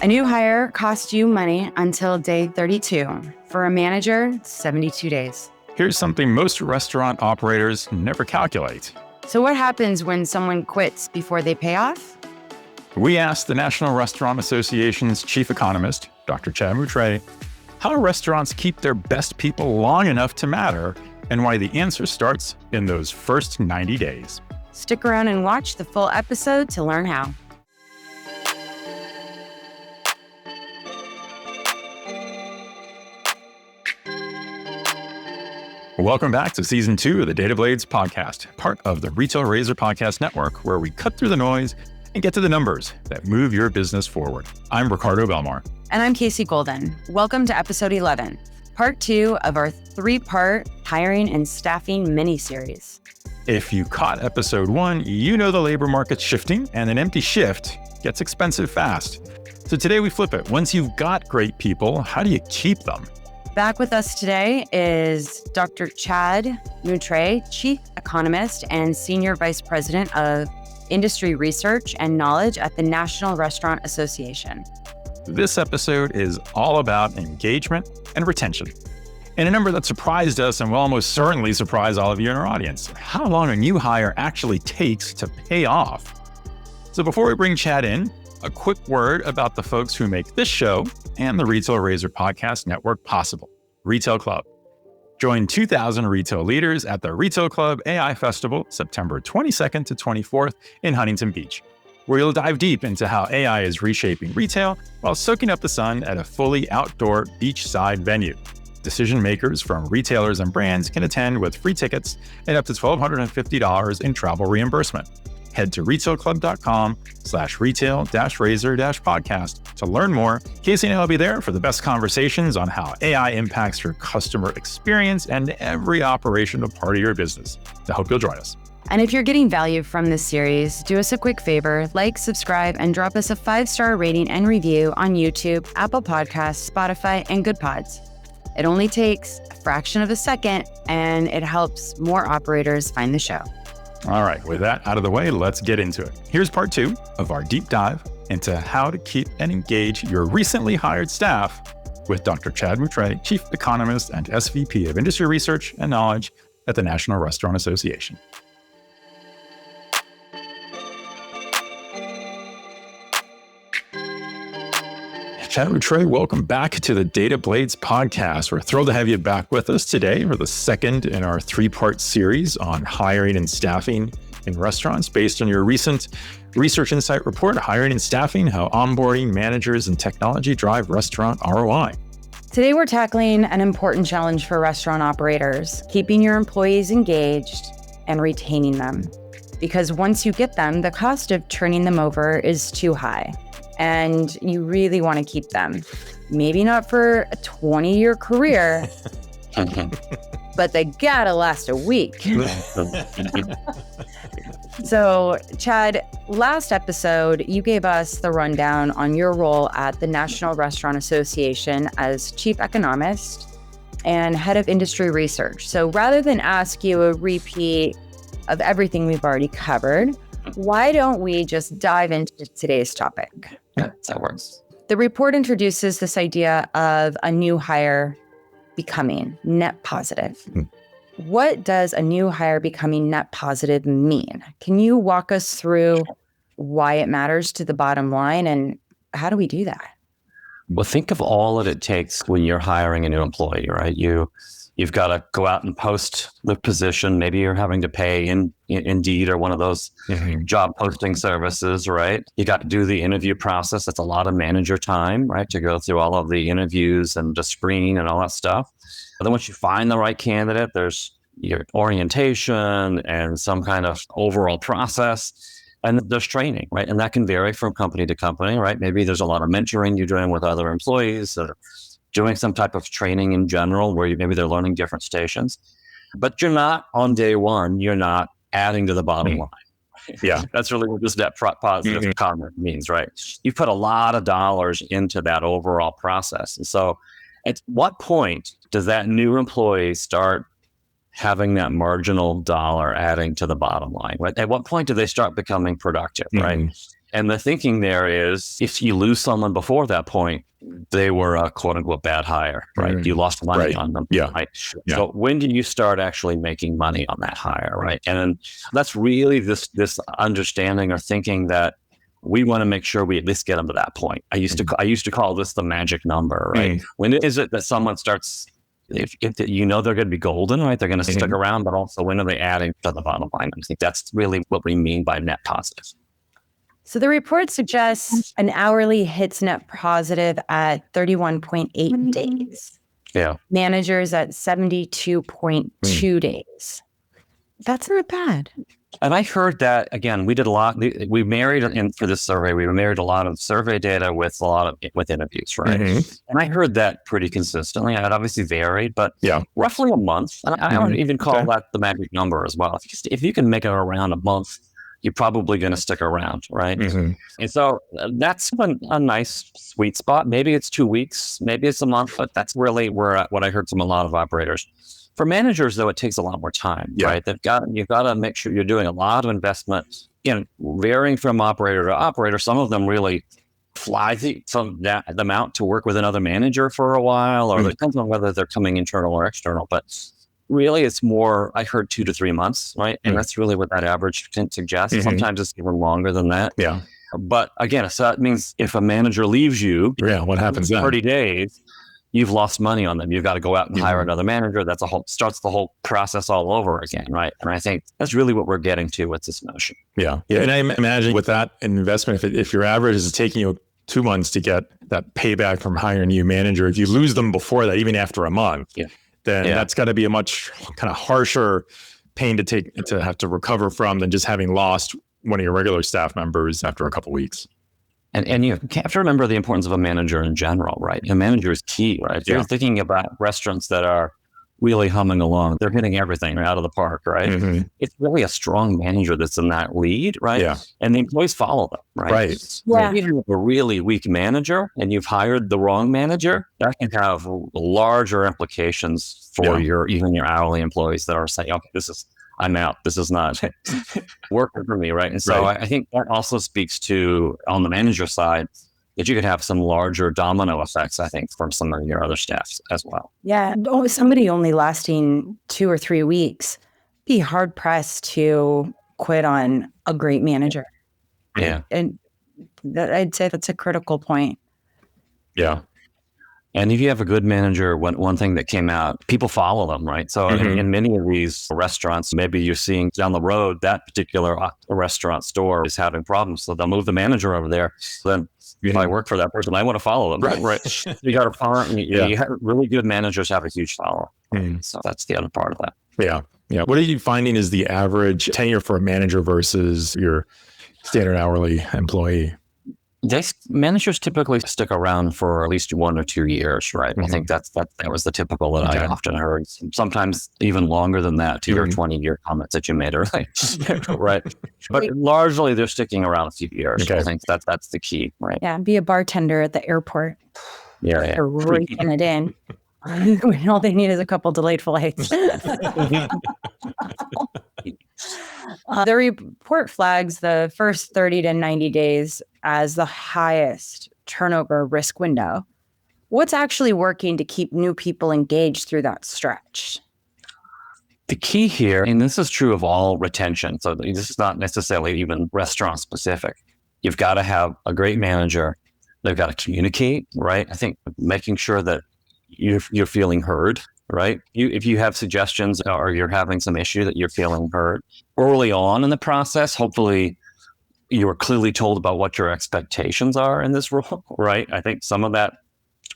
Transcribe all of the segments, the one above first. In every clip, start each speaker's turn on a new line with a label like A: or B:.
A: A new hire costs you money until day 32. For a manager, 72 days.
B: Here's something most restaurant operators never calculate.
A: So what happens when someone quits before they pay off?
B: We asked the National Restaurant Association's chief economist, Dr. Chad Moutray, how restaurants keep their best people long enough to matter, and why the answer starts in those first 90 days.
A: Stick around and watch the full episode to learn how.
B: Welcome back to Season 2 of the Data Blades podcast, part of the Retail Razor Podcast Network, where we cut through the noise and get to the numbers that move your business forward. I'm Ricardo Belmar.
A: And I'm Casey Golden. Welcome to episode 11, part 2 of our 3-part hiring and staffing mini-series.
B: If you caught episode 1, you know the labor market's shifting, and an empty shift gets expensive fast. So today we flip it. Once you've got great people, how do you keep them?
A: Back with us today is Dr. Chad Moutray, Chief Economist and Senior Vice President of Industry Research and Knowledge at the National Restaurant Association.
B: This episode is all about engagement and retention, and a number that surprised us and will almost certainly surprise all of you in our audience: how long a new hire actually takes to pay off. So before we bring Chad in, a quick word about the folks who make this show and the Retail Razor Podcast Network possible. Retail Club. Join 2,000 retail leaders at the Retail Club AI Festival, September 22nd to 24th in Huntington Beach, where you'll dive deep into how AI is reshaping retail while soaking up the sun at a fully outdoor beachside venue. Decision makers from retailers and brands can attend with free tickets and up to $1,250 in travel reimbursement. Head to retailclub.com/retail-razor-podcast to learn more. Casey and I will be there for the best conversations on how AI impacts your customer experience and every operational part of your business. I hope you'll join us.
A: And if you're getting value from this series, do us a quick favor, like, subscribe, and drop us a 5-star rating and review on YouTube, Apple Podcasts, Spotify, and Good Pods. It only takes a fraction of a second, and it helps more operators find the show.
B: All right, with that out of the way, let's get into it. Here's part 2 of our deep dive into how to keep and engage your recently hired staff with Dr. Chad Moutray, Chief Economist and SVP of Industry Research and Knowledge at the National Restaurant Association. Chad Moutray, welcome back to the Data Blades podcast. We're thrilled to have you back with us today for the second in our 3-part series on hiring and staffing in restaurants based on your recent Research Insight report, Hiring and Staffing, How Onboarding, Managers, and Technology Drive Restaurant ROI.
A: Today, we're tackling an important challenge for restaurant operators, keeping your employees engaged and retaining them. Because once you get them, the cost of turning them over is too high. And you really want to keep them. Maybe not for a 20-year career, but they gotta last a week. So, Chad, last episode, you gave us the rundown on your role at the National Restaurant Association as Chief Economist and Head of Industry Research. So rather than ask you a repeat of everything we've already covered, why don't we just dive into today's topic?
C: Yeah, that works.
A: The report introduces this idea of a new hire becoming net positive. What does a new hire becoming net positive mean? Can you walk us through why it matters to the bottom line, and how do we do that?
C: Well, think of all that it takes when you're hiring a new employee, right? You've got to go out and post the position. Maybe you're having to pay in Indeed or one of those job posting services, right? You got to do the interview process. That's a lot of manager time, right? To go through all of the interviews and the screen and all that stuff. But then once you find the right candidate, there's your orientation and some kind of overall process. And there's training, right? And that can vary from company to company, right? Maybe there's a lot of mentoring you're doing with other employees, or doing some type of training in general where maybe they're learning different stations. But you're not, on day one, you're not adding to the bottom line. Yeah, that's really what this net positive comment means, right? You put a lot of dollars into that overall process. And so at what point does that new employee start having that marginal dollar adding to the bottom line? Right? At what point do they start becoming productive, right? And the thinking there is, if you lose someone before that point, they were a quote unquote bad hire, right? You lost money on them.
B: Yeah.
C: Right?
B: Yeah.
C: So when do you start actually making money on that hire, right? And that's really this understanding or thinking that we want to make sure we at least get them to that point. I used to call this the magic number, right? When is it that someone starts, if you know they're going to be golden, right? They're going to stick around, but also when are they adding to the bottom line? I think that's really what we mean by net positive.
A: So the report suggests an hourly hits net positive at 31.8 days.
C: Yeah.
A: Managers at 72.2 days. That's not bad.
C: And I heard that, again, we did a lot. We married for this survey. We married a lot of survey data with with interviews, right? And I heard that pretty consistently. It obviously varied, but roughly a month. And I would even call that the magic number as well. If you can make it around a month, you're probably going to stick around, right? And so that's a nice sweet spot. Maybe it's 2 weeks, maybe it's a month, but that's really what I heard from a lot of operators. For managers, though, it takes a lot more time, right? You've got to make sure you're doing a lot of investment, varying from operator to operator. Some of them really fly them out to work with another manager for a while, or it depends on whether they're coming internal or external. But really, it's more, I heard 2 to 3 months, right? And that's really what that average can suggest. Sometimes it's even longer than that. Yeah. But again, so that means if a manager leaves you,
B: what happens then?
C: 30 days, you've lost money on them. You've got to go out and hire another manager. That's starts the whole process all over again, right? And I think that's really what we're getting to with this notion.
B: Yeah. And I imagine with that investment, if your average is taking you 2 months to get that payback from hiring a new manager, if you lose them before that, even after a month, then that's got to be a much kind of harsher pain to have to recover from than just having lost one of your regular staff members after a couple of weeks.
C: And you have to remember the importance of a manager in general, right? A manager is key, right? If you're thinking about restaurants that are really humming along, they're hitting everything out of the park, right? It's really a strong manager that's in that lead, right? Yeah. And the employees follow them, right? Yeah. If you have a really weak manager and you've hired the wrong manager, that can have larger implications for even your hourly employees that are saying, okay, I'm out. This is not working for me, right? And so I think that also speaks to, on the manager side, that you could have some larger domino effects, I think, from some of your other staffs as well.
A: Yeah. Somebody only lasting 2 or 3 weeks, be hard pressed to quit on a great manager.
C: Yeah.
A: And I'd say that's a critical point.
B: Yeah.
C: And if you have a good manager, one thing that came out, people follow them, right? So in many of these restaurants, maybe you're seeing down the road, that particular restaurant store is having problems. So they'll move the manager over there. So then if I work for that person, I want to follow them. Right. You got to follow. You have really good managers have a huge follow. So that's the other part of that.
B: Yeah. Yeah. What are you finding is the average tenure for a manager versus your standard hourly employee?
C: Managers typically stick around for at least 1 or 2 years, right? I think that was the typical that I often heard. Sometimes even longer than that, to your 20-year comments that you made earlier, right? But largely they're sticking around a few years. I think that's the key, right?
A: Yeah, be a bartender at the airport.
C: Yeah.
A: They're raking it in. When all they need is a couple delayed flights. The report flags the first 30 to 90 days as the highest turnover risk window. What's actually working to keep new people engaged through that stretch?
C: The key here, and this is true of all retention, so this is not necessarily even restaurant specific. You've got to have a great manager. They've got to communicate, right? I think making sure that you're feeling heard, right? If you have suggestions or you're having some issue that you're feeling heard early on in the process, hopefully you are clearly told about what your expectations are in this role, right? I think some of that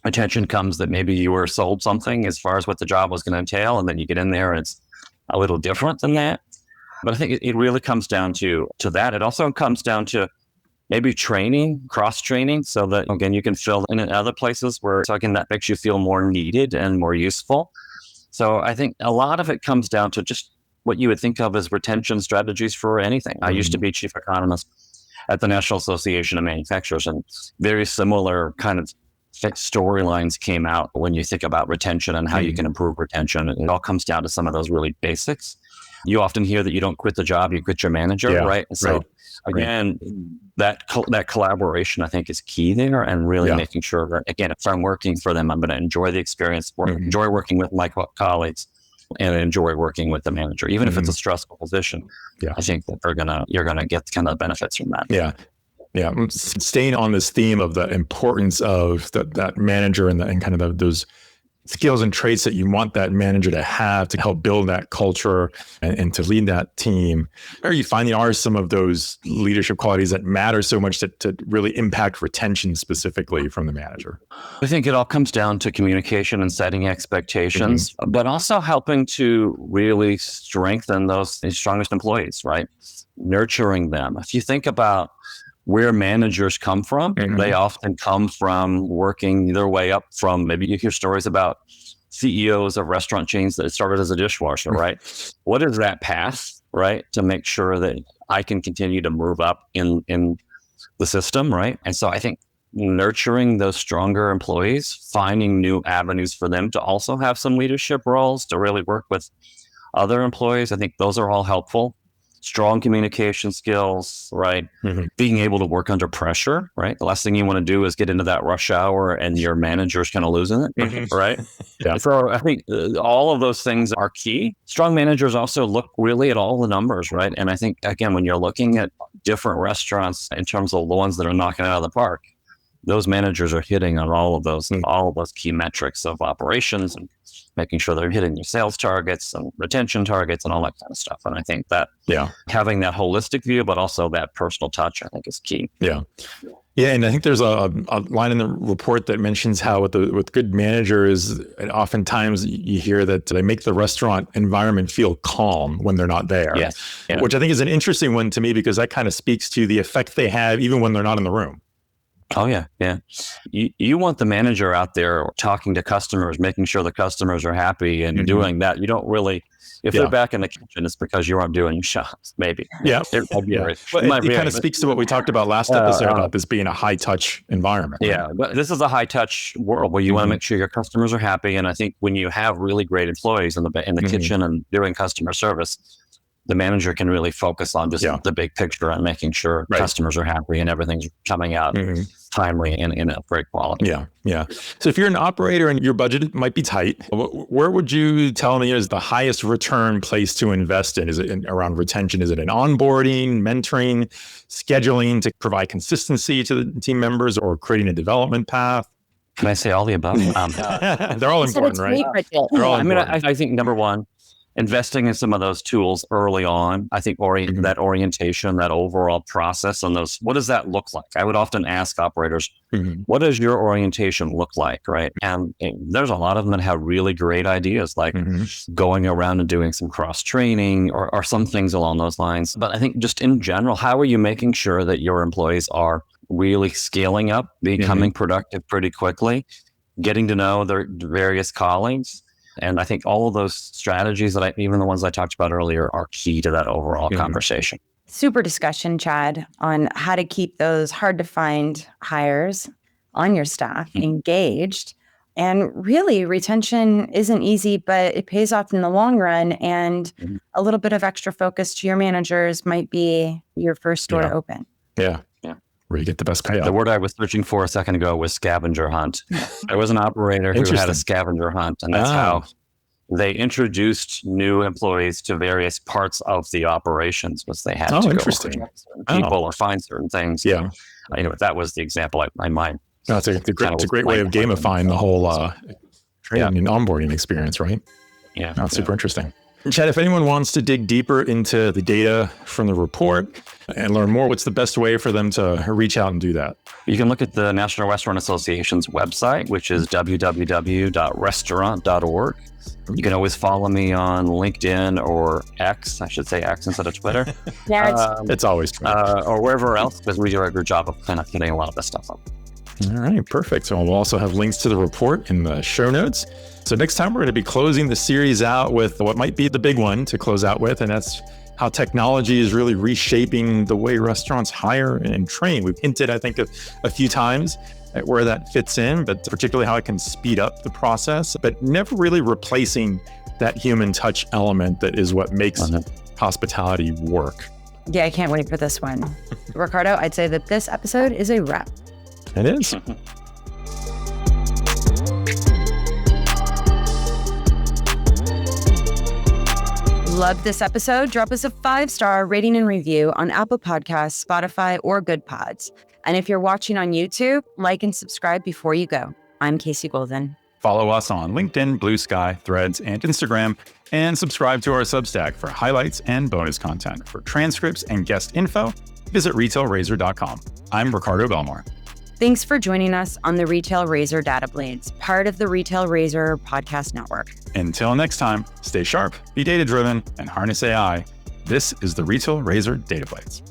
C: attention comes that maybe you were sold something as far as what the job was going to entail, and then you get in there and it's a little different than that. But I think it really comes down to that. It also comes down to maybe training, cross-training, so that, again, you can fill in other places that makes you feel more needed and more useful. So I think a lot of it comes down to just what you would think of as retention strategies for anything. I used to be chief economist at the National Association of Manufacturers, and very similar kind of storylines came out when you think about retention and how you can improve retention. It all comes down to some of those really basics. You often hear that you don't quit the job, you quit your manager, right? So again, that collaboration, I think, is key there, and really making sure that, again, if I'm working for them, I'm going to enjoy the experience, enjoy working with my colleagues, and enjoy working with the manager, even if it's a stressful position. I think that you're gonna get kind of benefits from that.
B: Yeah. Staying on this theme of the importance of that manager and kind of those skills and traits that you want that manager to have to help build that culture and to lead that team. Are you finding are some of those leadership qualities that matter so much to really impact retention specifically from the manager?
C: I think it all comes down to communication and setting expectations, but also helping to really strengthen those strongest employees, right? Nurturing them. If you think about where managers come from, they often come from working their way up from, maybe you hear stories about CEOs of restaurant chains that started as a dishwasher, right? What is that path, right? To make sure that I can continue to move up in the system, right? And so I think nurturing those stronger employees, finding new avenues for them to also have some leadership roles, to really work with other employees, I think those are all helpful. Strong communication skills, right? Being able to work under pressure, right? The last thing you want to do is get into that rush hour and your manager's kind of losing it, right? So I think all of those things are key. Strong managers also look really at all the numbers, right? And I think, again, when you're looking at different restaurants in terms of the ones that are knocking it out of the park, those managers are hitting on all of those key metrics of operations and making sure they're hitting their sales targets and retention targets and all that kind of stuff. And I think that having that holistic view, but also that personal touch, I think is key.
B: Yeah. And I think there's a line in the report that mentions how with good managers, oftentimes you hear that they make the restaurant environment feel calm when they're not there, which I think is an interesting one to me, because that kind of speaks to the effect they have even when they're not in the room.
C: Oh, yeah. You want the manager out there talking to customers, making sure the customers are happy and doing that. You don't really, if they're back in the kitchen, it's because you aren't doing shots, maybe.
B: It kind of speaks to what we talked about last episode about this being a high touch environment.
C: Yeah, but this is a high touch world where you want to make sure your customers are happy. And I think when you have really great employees in the kitchen and doing customer service, the manager can really focus on just the big picture and making sure customers are happy and everything's coming out timely and in a great quality.
B: So if you're an operator and your budget might be tight, where would you tell me is the highest return place to invest in? Is it around retention? Is it in onboarding, mentoring, scheduling to provide consistency to the team members, or creating a development path?
C: Can I say all the above?
B: They're all important, right? They're all important.
C: I think number one, investing in some of those tools early on. I think that orientation, that overall process on those, what does that look like? I would often ask operators, what does your orientation look like, right? And there's a lot of them that have really great ideas, like going around and doing some cross-training or some things along those lines. But I think just in general, how are you making sure that your employees are really scaling up, becoming productive pretty quickly, getting to know their various colleagues? And I think all of those strategies even the ones I talked about earlier, are key to that overall conversation.
A: Super discussion, Chad, on how to keep those hard to find hires on your staff engaged. And really, retention isn't easy, but it pays off in the long run. And a little bit of extra focus to your managers might be your first door to open.
B: Where you get the best payout.
C: The word I was searching for a second ago was scavenger hunt. There was an operator who had a scavenger hunt, and that's how they introduced new employees to various parts of the operations, was they had to go find people or find certain things. That was the example I might.
B: No, it's a great way of gamifying the whole training and onboarding experience, right? That's super interesting. Chad, if anyone wants to dig deeper into the data from the report and learn more, what's the best way for them to reach out and do that?
C: You can look at the National Restaurant Association's website, which is www.restaurant.org. You can always follow me on LinkedIn or X. I should say X instead of Twitter.
B: It's always Twitter.
C: Or wherever else, because we do a good job of kind of getting a lot of this stuff up.
B: All right, perfect. So we'll also have links to the report in the show notes. So next time we're going to be closing the series out with what might be the big one to close out with, and that's how technology is really reshaping the way restaurants hire and train. We've hinted, I think, a few times at where that fits in, but particularly how it can speed up the process, but never really replacing that human touch element that is what makes hospitality work.
A: Yeah, I can't wait for this one. Ricardo, I'd say that this episode is a wrap.
B: It is.
A: Love this episode? Drop us a 5-star rating and review on Apple Podcasts, Spotify, or Good Pods. And if you're watching on YouTube, like and subscribe before you go. I'm Casey Golden.
B: Follow us on LinkedIn, Blue Sky, Threads, and Instagram, and subscribe to our Substack for highlights and bonus content. For transcripts and guest info, visit retailrazor.com. I'm Ricardo Belmar.
A: Thanks for joining us on the Retail Razor Data Blades, part of the Retail Razor Podcast Network.
B: Until next time, stay sharp, be data-driven, and harness AI. This is the Retail Razor Data Blades.